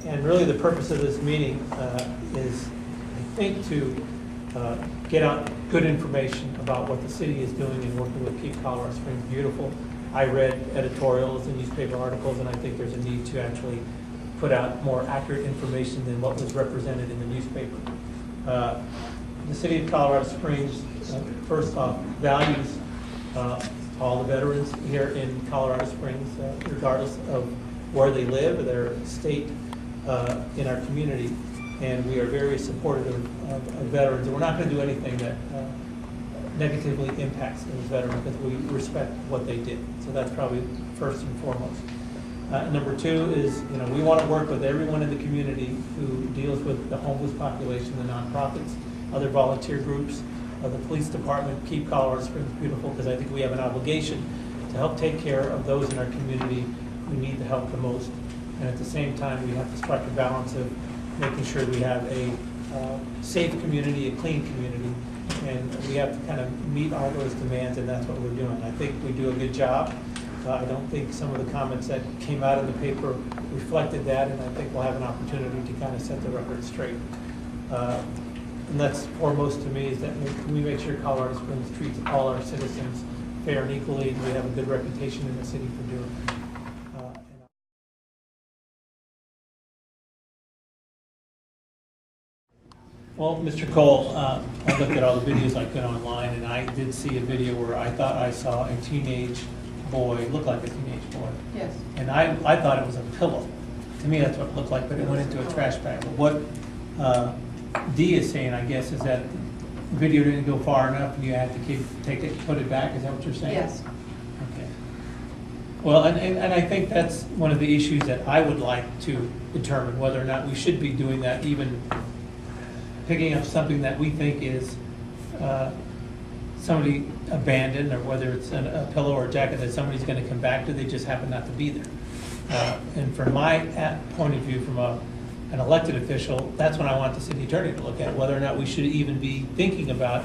And really the purpose of this meeting is, I think, to get out good information about what the city is doing in working with Keep Colorado Springs Beautiful. I read editorials and newspaper articles, and I think there's a need to actually put out more accurate information than what was represented in the newspaper. The city of Colorado Springs, first off, values all the veterans here in Colorado Springs, regardless of where they live or their state in our community. And we are very supportive of veterans. And we're not going to do anything that negatively impacts those veterans, because we respect what they did. So that's probably first and foremost. Number two is, we want to work with everyone in the community who deals with the homeless population, the nonprofits, other volunteer groups, the police department, Keep Colorado Springs Beautiful, because I think we have an obligation to help take care of those in our community who need the help the most. And at the same time, we have to strike a balance of making sure we have a safe community, a clean community, and we have to kind of meet all those demands, and that's what we're doing. I think we do a good job. I don't think some of the comments that came out in the paper reflected that, and I think we'll have an opportunity to kind of set the record straight. And that's foremost to me, is that we make sure Colorado Springs treats all our citizens fair and equally, and we have a good reputation in the city for doing that. Well, Mr. Cole, I looked at all the videos I could online, and I did see a video where I thought I saw a teenage boy, looked like a teenage boy. Yes. And I thought it was a pillow. To me, that's what it looked like, but it went into a trash bag. But what Dee is saying, I guess, is that the video didn't go far enough, and you had to take it, put it back. Is that what you're saying? Yes. Okay. Well, and I think that's one of the issues that I would like to determine, whether or not we should be doing that, even picking up something that we think is somebody abandoned, or whether it's a pillow or a jacket that somebody's going to come back to, they just happen not to be there. And from my point of view, from an elected official, that's when I want the city attorney to look at whether or not we should even be thinking about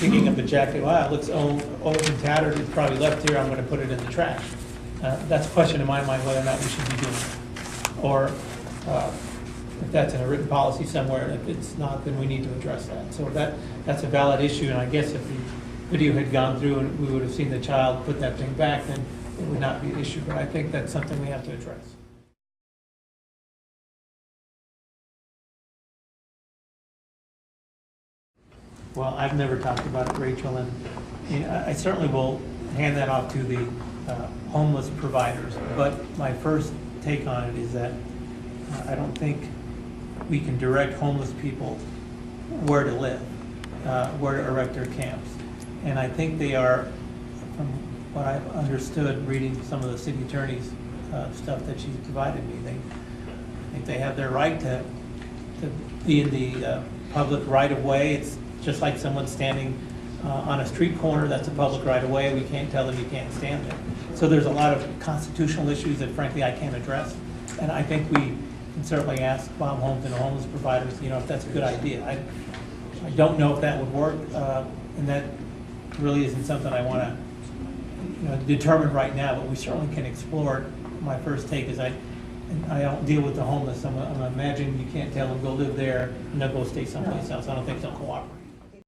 picking up a jacket. Wow, it looks old and tattered, it's probably left here, I'm going to put it in the trash. That's a question in my mind, whether or not we should be doing it. Or if that's in a written policy somewhere, and if it's not, then we need to address that. So that's a valid issue, and I guess if the video had gone through and we would have seen the child put that thing back, then it would not be an issue. But I think that's something we have to address. Well, I've never talked about it, Rachel, and I certainly will hand that off to the homeless providers. But my first take on it is that I don't think we can direct homeless people where to live, where to erect their camps. And I think they are, from what I've understood reading some of the city attorney's stuff that she's provided me, I think they have their right to be in the public right-of-way. It's just like someone standing on a street corner, that's a public right-of-way. We can't tell them you can't stand there. So there's a lot of constitutional issues that frankly I can't address. And I think we can certainly ask Bob Holmes and the homeless providers, if that's a good idea. I don't know if that would work, and that really isn't something I want to determine right now, but we certainly can explore it. My first take is I don't deal with the homeless. I'm imagining you can't tell them go live there and they'll go stay someplace else. I don't think they'll cooperate.